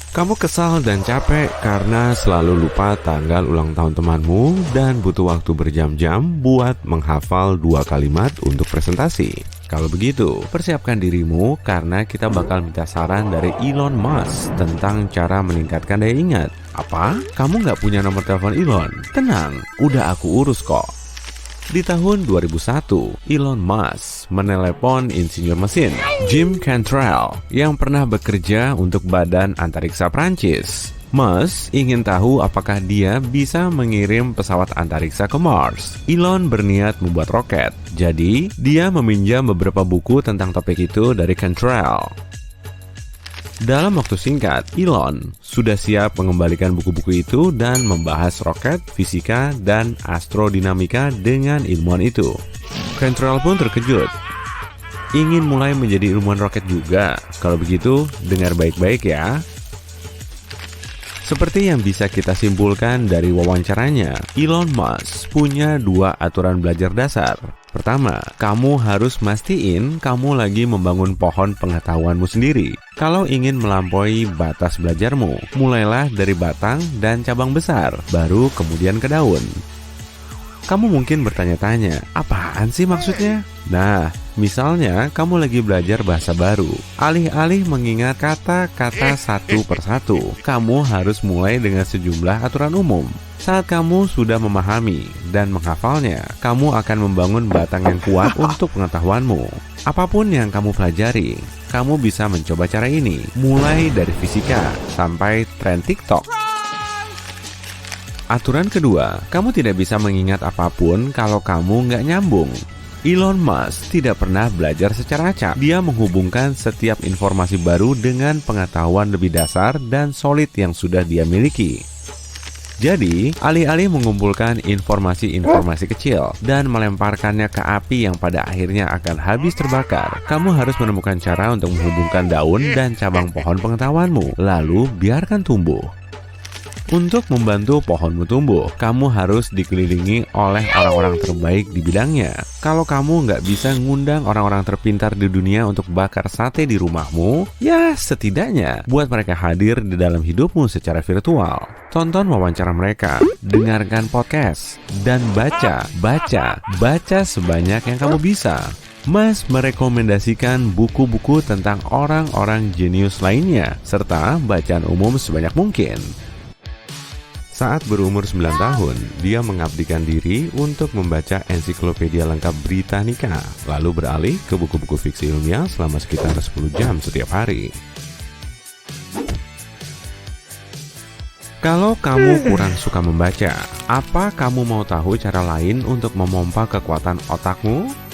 Kamu kesal dan capek karena selalu lupa tanggal ulang tahun temanmu dan butuh waktu berjam-jam buat menghafal 2 kalimat untuk presentasi. Kalau begitu, persiapkan dirimu karena kita bakal minta saran dari Elon Musk tentang cara meningkatkan daya ingat. Apa? Kamu nggak punya nomor telepon Elon? Tenang, udah aku urus kok. Di tahun 2001, Elon Musk menelepon insinyur mesin Jim Cantrell yang pernah bekerja untuk Badan Antariksa Prancis. Musk ingin tahu apakah dia bisa mengirim pesawat antariksa ke Mars. Elon berniat membuat roket, jadi dia meminjam beberapa buku tentang topik itu dari Cantrell. Dalam waktu singkat, Elon sudah siap mengembalikan buku-buku itu dan membahas roket, fisika, dan astrodinamika dengan ilmuwan itu. Cantrell pun terkejut. Ingin mulai menjadi ilmuwan roket juga? Kalau begitu, dengar baik-baik ya. Seperti yang bisa kita simpulkan dari wawancaranya, Elon Musk punya 2 aturan belajar dasar. Pertama, kamu harus mastiin kamu lagi membangun pohon pengetahuanmu sendiri. Kalau ingin melampaui batas belajarmu, mulailah dari batang dan cabang besar, baru kemudian ke daun. Kamu mungkin bertanya-tanya, apaan sih maksudnya? Nah, misalnya kamu lagi belajar bahasa baru. Alih-alih mengingat kata-kata satu persatu, kamu harus mulai dengan sejumlah aturan umum. Saat kamu sudah memahami dan menghafalnya, kamu akan membangun batang yang kuat untuk pengetahuanmu. Apapun yang kamu pelajari, kamu bisa mencoba cara ini, mulai dari fisika sampai tren TikTok. Aturan kedua, kamu tidak bisa mengingat apapun kalau kamu nggak nyambung. Elon Musk tidak pernah belajar secara acak. Dia menghubungkan setiap informasi baru dengan pengetahuan lebih dasar dan solid yang sudah dia miliki. Jadi, alih-alih mengumpulkan informasi-informasi kecil dan melemparkannya ke api yang pada akhirnya akan habis terbakar, kamu harus menemukan cara untuk menghubungkan daun dan cabang pohon pengetahuanmu, lalu biarkan tumbuh. Untuk membantu pohonmu tumbuh, kamu harus dikelilingi oleh orang-orang terbaik di bidangnya. Kalau kamu nggak bisa ngundang orang-orang terpintar di dunia untuk bakar sate di rumahmu, ya setidaknya buat mereka hadir di dalam hidupmu secara virtual. Tonton wawancara mereka, dengarkan podcast, dan baca sebanyak yang kamu bisa. Mas merekomendasikan buku-buku tentang orang-orang jenius lainnya, serta bacaan umum sebanyak mungkin. Saat berumur 9 tahun, dia mengabdikan diri untuk membaca ensiklopedia lengkap Britannica, lalu beralih ke buku-buku fiksi ilmiah selama sekitar 10 jam setiap hari. Kalau kamu kurang suka membaca, apa kamu mau tahu cara lain untuk memompa kekuatan otakmu?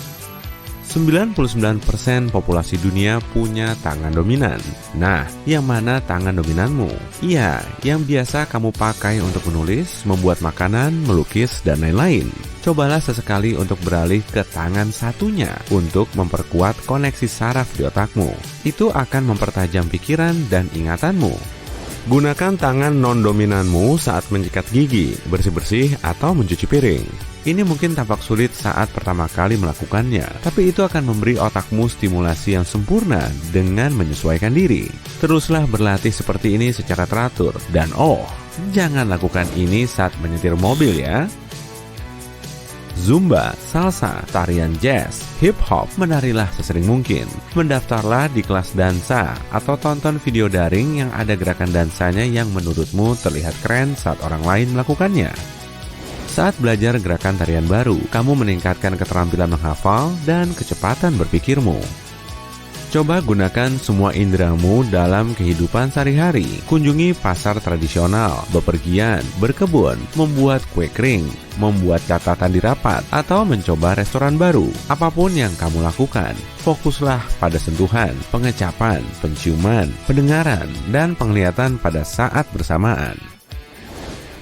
99% populasi dunia punya tangan dominan. Nah, yang mana tangan dominanmu? Iya, yang biasa kamu pakai untuk menulis, membuat makanan, melukis, dan lain-lain. Cobalah sesekali untuk beralih ke tangan satunya untuk memperkuat koneksi saraf di otakmu. Itu akan mempertajam pikiran dan ingatanmu. Gunakan tangan non-dominanmu saat menyikat gigi, bersih-bersih, atau mencuci piring. Ini mungkin tampak sulit saat pertama kali melakukannya, tapi itu akan memberi otakmu stimulasi yang sempurna dengan menyesuaikan diri. Teruslah berlatih seperti ini secara teratur, dan jangan lakukan ini saat menyetir mobil ya. Zumba, salsa, tarian jazz, hip-hop, menarilah sesering mungkin. Mendaftarlah di kelas dansa atau tonton video daring yang ada gerakan dansanya yang menurutmu terlihat keren saat orang lain melakukannya. Saat belajar gerakan tarian baru, kamu meningkatkan keterampilan menghafal dan kecepatan berpikirmu. Coba gunakan semua inderamu dalam kehidupan sehari-hari. Kunjungi pasar tradisional, bepergian, berkebun, membuat kue kering, membuat catatan di rapat, atau mencoba restoran baru. Apapun yang kamu lakukan, fokuslah pada sentuhan, pengecapan, penciuman, pendengaran, dan penglihatan pada saat bersamaan.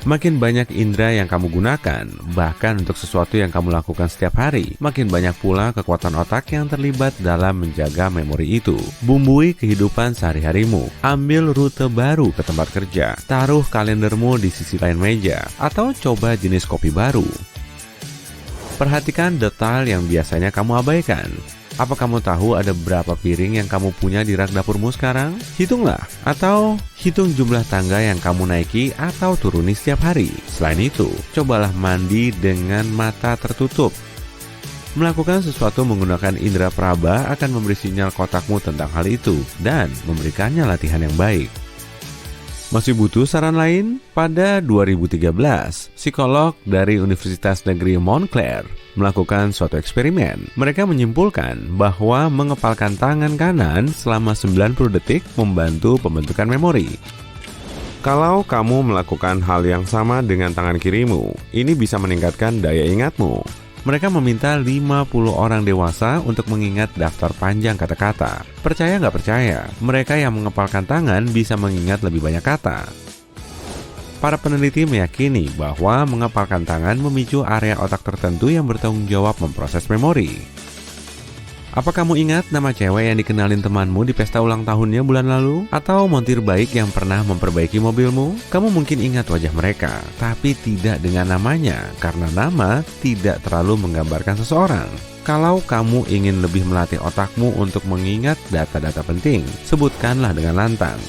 Makin banyak indera yang kamu gunakan, bahkan untuk sesuatu yang kamu lakukan setiap hari, makin banyak pula kekuatan otak yang terlibat dalam menjaga memori itu. Bumbui kehidupan sehari-harimu, ambil rute baru ke tempat kerja, taruh kalendermu di sisi lain meja, atau coba jenis kopi baru. Perhatikan detail yang biasanya kamu abaikan. Apa kamu tahu ada berapa piring yang kamu punya di rak dapurmu sekarang? Hitunglah, atau hitung jumlah tangga yang kamu naiki atau turuni setiap hari. Selain itu, cobalah mandi dengan mata tertutup. Melakukan sesuatu menggunakan indera peraba akan memberi sinyal ke otakmu tentang hal itu dan memberikannya latihan yang baik. Masih butuh saran lain? Pada 2013, psikolog dari Universitas Negeri Montclair melakukan suatu eksperimen. Mereka menyimpulkan bahwa mengepalkan tangan kanan selama 90 detik membantu pembentukan memori. Kalau kamu melakukan hal yang sama dengan tangan kirimu, ini bisa meningkatkan daya ingatmu. Mereka meminta 50 orang dewasa untuk mengingat daftar panjang kata-kata. Percaya nggak percaya, mereka yang mengepalkan tangan bisa mengingat lebih banyak kata. Para peneliti meyakini bahwa mengepalkan tangan memicu area otak tertentu yang bertanggung jawab memproses memori. Apa kamu ingat nama cewek yang dikenalin temanmu di pesta ulang tahunnya bulan lalu? Atau montir baik yang pernah memperbaiki mobilmu? Kamu mungkin ingat wajah mereka, tapi tidak dengan namanya, karena nama tidak terlalu menggambarkan seseorang. Kalau kamu ingin lebih melatih otakmu untuk mengingat data-data penting, sebutkanlah dengan lantang.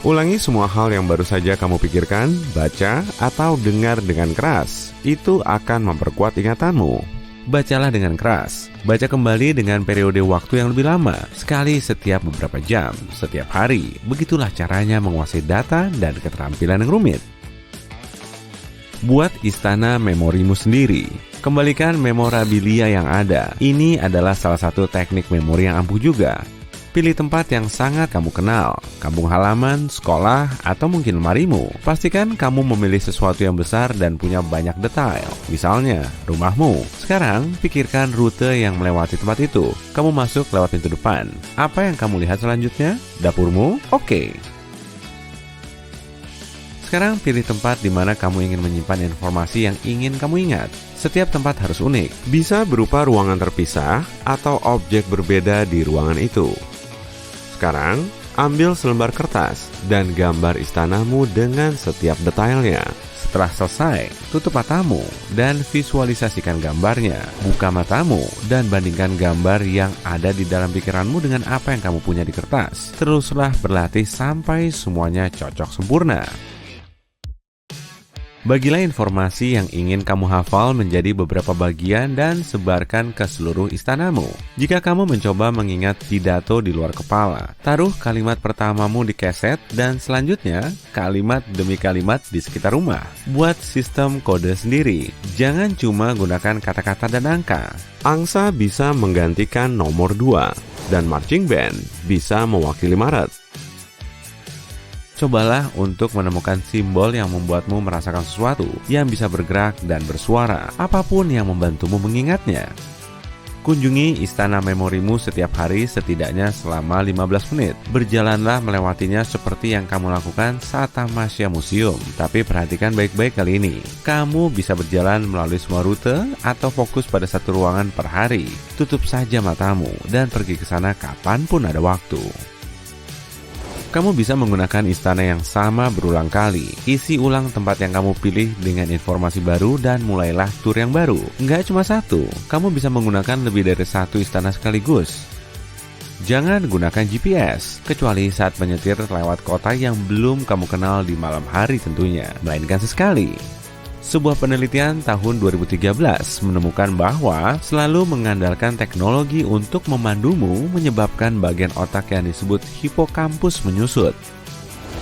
Ulangi semua hal yang baru saja kamu pikirkan, baca, atau dengar dengan keras. Itu akan memperkuat ingatanmu. Bacalah dengan keras. Baca kembali dengan periode waktu yang lebih lama, sekali setiap beberapa jam, setiap hari. Begitulah caranya menguasai data dan keterampilan yang rumit. Buat istana memorimu sendiri. Kembalikan memorabilia yang ada. Ini adalah salah satu teknik memori yang ampuh juga. Pilih tempat yang sangat kamu kenal, kampung halaman, sekolah, atau mungkin lemarimu. Pastikan kamu memilih sesuatu yang besar dan punya banyak detail. Misalnya, rumahmu. Sekarang, pikirkan rute yang melewati tempat itu. Kamu masuk lewat pintu depan. Apa yang kamu lihat selanjutnya? Dapurmu? Oke. Sekarang pilih tempat di mana kamu ingin menyimpan informasi yang ingin kamu ingat. Setiap tempat harus unik. Bisa berupa ruangan terpisah atau objek berbeda di ruangan itu. Sekarang, ambil selembar kertas dan gambar istanamu dengan setiap detailnya. Setelah selesai, tutup matamu dan visualisasikan gambarnya. Buka matamu dan bandingkan gambar yang ada di dalam pikiranmu dengan apa yang kamu punya di kertas. Teruslah berlatih sampai semuanya cocok sempurna. Bagilah informasi yang ingin kamu hafal menjadi beberapa bagian dan sebarkan ke seluruh istanamu. Jika kamu mencoba mengingat pidato di luar kepala, taruh kalimat pertamamu di keset dan selanjutnya kalimat demi kalimat di sekitar rumah. Buat sistem kode sendiri. Jangan cuma gunakan kata-kata dan angka. Angsa bisa menggantikan nomor 2 dan marching band bisa mewakili Maret. Cobalah untuk menemukan simbol yang membuatmu merasakan sesuatu yang bisa bergerak dan bersuara, apapun yang membantumu mengingatnya. Kunjungi istana memorimu setiap hari setidaknya selama 15 menit. Berjalanlah melewatinya seperti yang kamu lakukan saat tamasya museum. Tapi perhatikan baik-baik kali ini. Kamu bisa berjalan melalui semua rute atau fokus pada satu ruangan per hari. Tutup saja matamu dan pergi ke sana kapanpun ada waktu. Kamu bisa menggunakan istana yang sama berulang kali. Isi ulang tempat yang kamu pilih dengan informasi baru dan mulailah tur yang baru. Nggak cuma satu, kamu bisa menggunakan lebih dari satu istana sekaligus. Jangan gunakan GPS, kecuali saat menyetir lewat kota yang belum kamu kenal di malam hari tentunya, melainkan sesekali. Sebuah penelitian tahun 2013 menemukan bahwa selalu mengandalkan teknologi untuk memandumu menyebabkan bagian otak yang disebut hipokampus menyusut.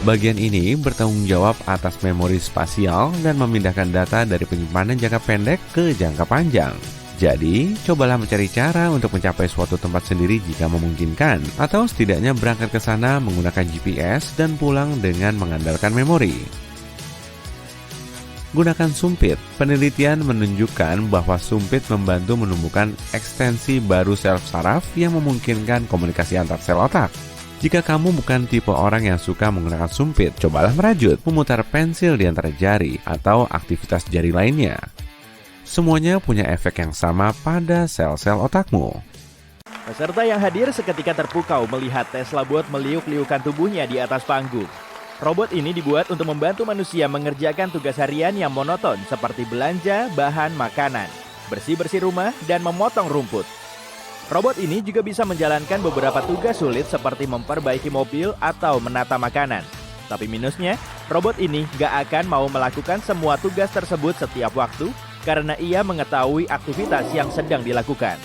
Bagian ini bertanggung jawab atas memori spasial dan memindahkan data dari penyimpanan jangka pendek ke jangka panjang. Jadi, cobalah mencari cara untuk mencapai suatu tempat sendiri jika memungkinkan, atau setidaknya berangkat ke sana menggunakan GPS dan pulang dengan mengandalkan memori. Gunakan sumpit. Penelitian menunjukkan bahwa sumpit membantu menumbuhkan ekstensi baru sel saraf yang memungkinkan komunikasi antar sel otak. Jika kamu bukan tipe orang yang suka menggunakan sumpit, cobalah merajut, memutar pensil di antara jari, atau aktivitas jari lainnya. Semuanya punya efek yang sama pada sel-sel otakmu. Peserta yang hadir seketika terpukau melihat Tesla Bot meliuk-liukan tubuhnya di atas panggung. Robot ini dibuat untuk membantu manusia mengerjakan tugas harian yang monoton seperti belanja bahan makanan, bersih-bersih rumah, dan memotong rumput. Robot ini juga bisa menjalankan beberapa tugas sulit seperti memperbaiki mobil atau menata makanan. Tapi minusnya, robot ini gak akan mau melakukan semua tugas tersebut setiap waktu karena ia mengetahui aktivitas yang sedang dilakukan.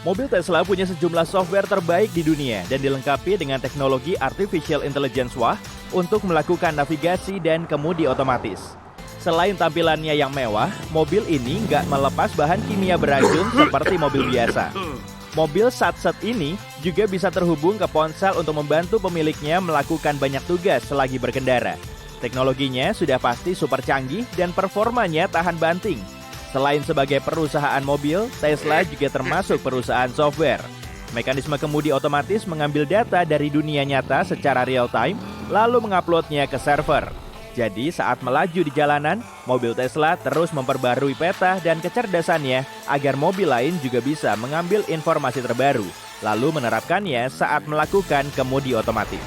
Mobil Tesla punya sejumlah software terbaik di dunia dan dilengkapi dengan teknologi Artificial Intelligence WAH untuk melakukan navigasi dan kemudi otomatis. Selain tampilannya yang mewah, mobil ini nggak melepas bahan kimia beracun seperti mobil biasa. Mobil Sat-Set ini juga bisa terhubung ke ponsel untuk membantu pemiliknya melakukan banyak tugas selagi berkendara. Teknologinya sudah pasti super canggih dan performanya tahan banting. Selain sebagai perusahaan mobil, Tesla juga termasuk perusahaan software. Mekanisme kemudi otomatis mengambil data dari dunia nyata secara real time, lalu menguploadnya ke server. Jadi saat melaju di jalanan, mobil Tesla terus memperbarui peta dan kecerdasannya agar mobil lain juga bisa mengambil informasi terbaru, lalu menerapkannya saat melakukan kemudi otomatis.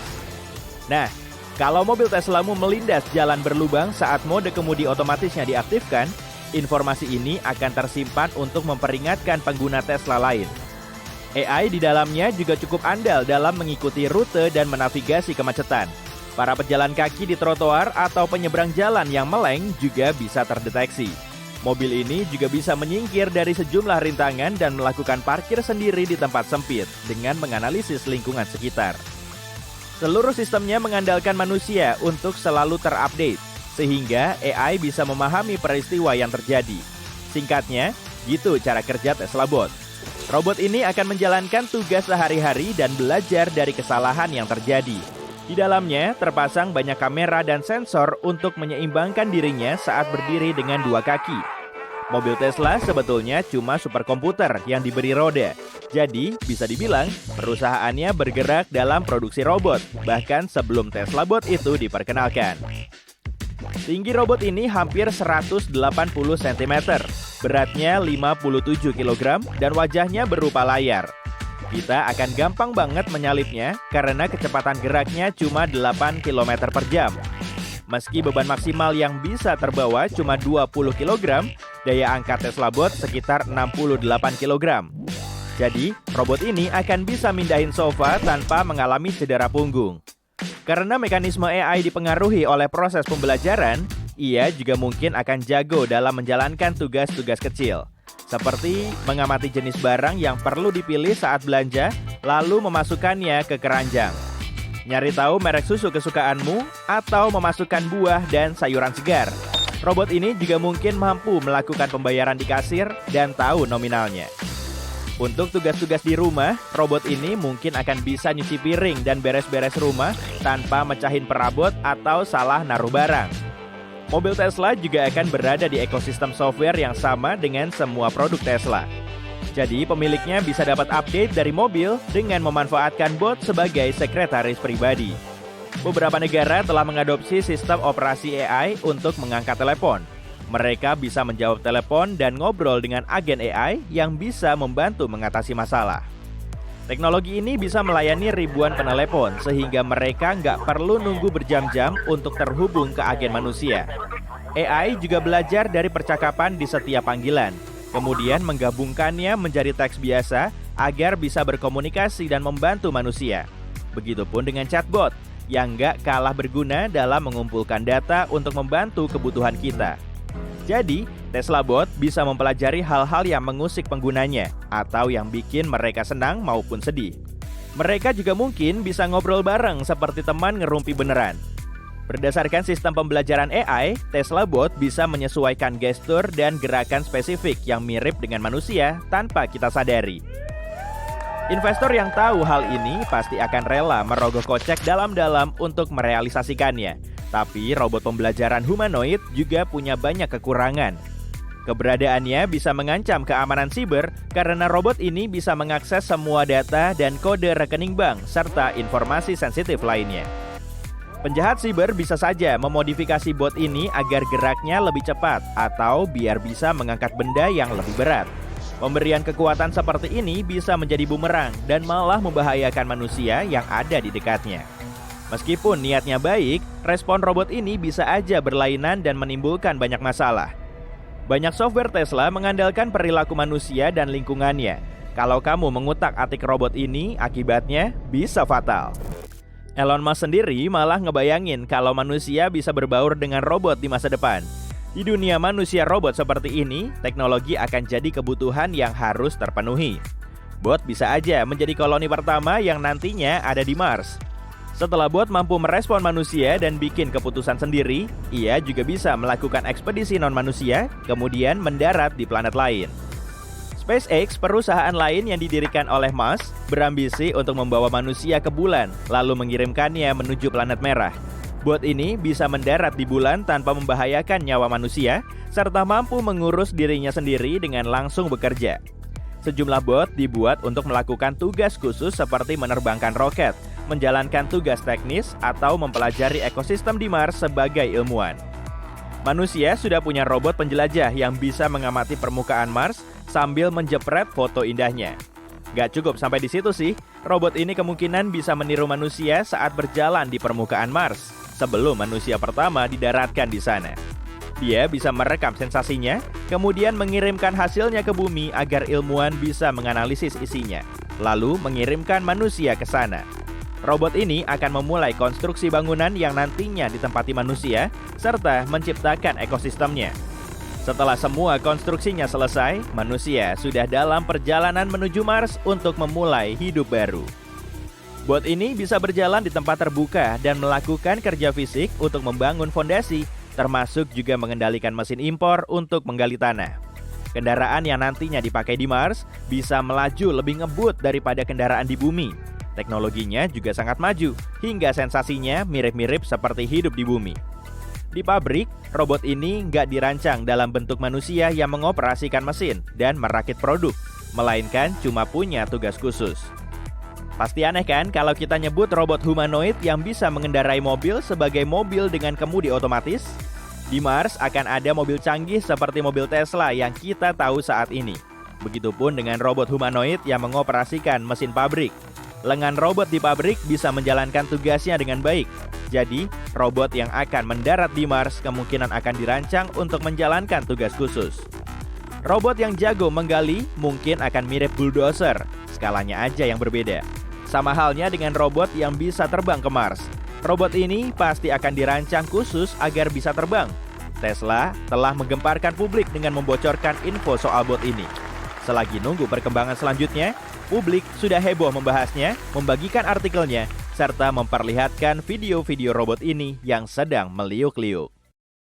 Nah, kalau mobil Teslamu melindas jalan berlubang saat mode kemudi otomatisnya diaktifkan, informasi ini akan tersimpan untuk memperingatkan pengguna Tesla lain. AI di dalamnya juga cukup andal dalam mengikuti rute dan menavigasi kemacetan. Para pejalan kaki di trotoar atau penyeberang jalan yang meleng juga bisa terdeteksi. Mobil ini juga bisa menyingkir dari sejumlah rintangan dan melakukan parkir sendiri di tempat sempit dengan menganalisis lingkungan sekitar. Seluruh sistemnya mengandalkan manusia untuk selalu terupdate, sehingga AI bisa memahami peristiwa yang terjadi. Singkatnya, gitu cara kerja Tesla Bot. Robot ini akan menjalankan tugas sehari-hari dan belajar dari kesalahan yang terjadi. Di dalamnya terpasang banyak kamera dan sensor untuk menyeimbangkan dirinya saat berdiri dengan dua kaki. Mobil Tesla sebetulnya cuma superkomputer yang diberi roda. Jadi, bisa dibilang perusahaannya bergerak dalam produksi robot, bahkan sebelum Tesla Bot itu diperkenalkan. Tinggi robot ini hampir 180 cm, beratnya 57 kg, dan wajahnya berupa layar. Kita akan gampang banget menyalipnya karena kecepatan geraknya cuma 8 km per jam. Meski beban maksimal yang bisa terbawa cuma 20 kg, daya angkat Tesla Bot sekitar 68 kg. Jadi, robot ini akan bisa mindahin sofa tanpa mengalami cedera punggung. Karena mekanisme AI dipengaruhi oleh proses pembelajaran, ia juga mungkin akan jago dalam menjalankan tugas-tugas kecil. Seperti mengamati jenis barang yang perlu dipilih saat belanja, lalu memasukkannya ke keranjang. Nyari tahu merek susu kesukaanmu, atau memasukkan buah dan sayuran segar. Robot ini juga mungkin mampu melakukan pembayaran di kasir dan tahu nominalnya. Untuk tugas-tugas di rumah, robot ini mungkin akan bisa nyuci piring dan beres-beres rumah tanpa mecahin perabot atau salah naruh barang. Mobil Tesla juga akan berada di ekosistem software yang sama dengan semua produk Tesla. Jadi pemiliknya bisa dapat update dari mobil dengan memanfaatkan bot sebagai sekretaris pribadi. Beberapa negara telah mengadopsi sistem operasi AI untuk mengangkat telepon. Mereka bisa menjawab telepon dan ngobrol dengan agen AI yang bisa membantu mengatasi masalah. Teknologi ini bisa melayani ribuan penelepon sehingga mereka nggak perlu nunggu berjam-jam untuk terhubung ke agen manusia. AI juga belajar dari percakapan di setiap panggilan, kemudian menggabungkannya menjadi teks biasa agar bisa berkomunikasi dan membantu manusia. Begitupun dengan chatbot yang nggak kalah berguna dalam mengumpulkan data untuk membantu kebutuhan kita. Jadi, Tesla Bot bisa mempelajari hal-hal yang mengusik penggunanya atau yang bikin mereka senang maupun sedih. Mereka juga mungkin bisa ngobrol bareng seperti teman ngerumpi beneran. Berdasarkan sistem pembelajaran AI, Tesla Bot bisa menyesuaikan gestur dan gerakan spesifik yang mirip dengan manusia tanpa kita sadari. Investor yang tahu hal ini pasti akan rela merogoh kocek dalam-dalam untuk merealisasikannya. Tapi robot pembelajaran humanoid juga punya banyak kekurangan. Keberadaannya bisa mengancam keamanan siber karena robot ini bisa mengakses semua data dan kode rekening bank serta informasi sensitif lainnya. Penjahat siber bisa saja memodifikasi bot ini agar geraknya lebih cepat atau biar bisa mengangkat benda yang lebih berat. Pemberian kekuatan seperti ini bisa menjadi bumerang dan malah membahayakan manusia yang ada di dekatnya. Meskipun niatnya baik, respon robot ini bisa aja berlainan dan menimbulkan banyak masalah. Banyak software Tesla mengandalkan perilaku manusia dan lingkungannya. Kalau kamu mengutak-atik robot ini, akibatnya bisa fatal. Elon Musk sendiri malah ngebayangin kalau manusia bisa berbaur dengan robot di masa depan. Di dunia manusia robot seperti ini, teknologi akan jadi kebutuhan yang harus terpenuhi. Bot bisa aja menjadi koloni pertama yang nantinya ada di Mars. Setelah bot mampu merespon manusia dan bikin keputusan sendiri, ia juga bisa melakukan ekspedisi non-manusia, kemudian mendarat di planet lain. SpaceX, perusahaan lain yang didirikan oleh Musk, berambisi untuk membawa manusia ke bulan, lalu mengirimkannya menuju planet merah. Bot ini bisa mendarat di bulan tanpa membahayakan nyawa manusia, serta mampu mengurus dirinya sendiri dengan langsung bekerja. Sejumlah bot dibuat untuk melakukan tugas khusus seperti menerbangkan roket, menjalankan tugas teknis, atau mempelajari ekosistem di Mars sebagai ilmuwan. Manusia sudah punya robot penjelajah yang bisa mengamati permukaan Mars sambil menjepret foto indahnya. Gak cukup sampai di situ sih, robot ini kemungkinan bisa meniru manusia saat berjalan di permukaan Mars, sebelum manusia pertama didaratkan di sana. Dia bisa merekam sensasinya, kemudian mengirimkan hasilnya ke bumi agar ilmuwan bisa menganalisis isinya, lalu mengirimkan manusia ke sana. Robot ini akan memulai konstruksi bangunan yang nantinya ditempati manusia, serta menciptakan ekosistemnya. Setelah semua konstruksinya selesai, manusia sudah dalam perjalanan menuju Mars untuk memulai hidup baru. Bot ini bisa berjalan di tempat terbuka dan melakukan kerja fisik untuk membangun fondasi, termasuk juga mengendalikan mesin impor untuk menggali tanah. Kendaraan yang nantinya dipakai di Mars bisa melaju lebih ngebut daripada kendaraan di bumi. Teknologinya juga sangat maju, hingga sensasinya mirip-mirip seperti hidup di bumi. Di pabrik, robot ini nggak dirancang dalam bentuk manusia yang mengoperasikan mesin dan merakit produk, melainkan cuma punya tugas khusus. Pasti aneh kan kalau kita nyebut robot humanoid yang bisa mengendarai mobil sebagai mobil dengan kemudi otomatis? Di Mars akan ada mobil canggih seperti mobil Tesla yang kita tahu saat ini. Begitupun dengan robot humanoid yang mengoperasikan mesin pabrik. Lengan robot di pabrik bisa menjalankan tugasnya dengan baik. Jadi, robot yang akan mendarat di Mars kemungkinan akan dirancang untuk menjalankan tugas khusus. Robot yang jago menggali mungkin akan mirip bulldozer, skalanya aja yang berbeda. Sama halnya dengan robot yang bisa terbang ke Mars. Robot ini pasti akan dirancang khusus agar bisa terbang. Tesla telah menggemparkan publik dengan membocorkan info soal bot ini. Selagi nunggu perkembangan selanjutnya, publik sudah heboh membahasnya, membagikan artikelnya, serta memperlihatkan video-video robot ini yang sedang meliuk-liuk.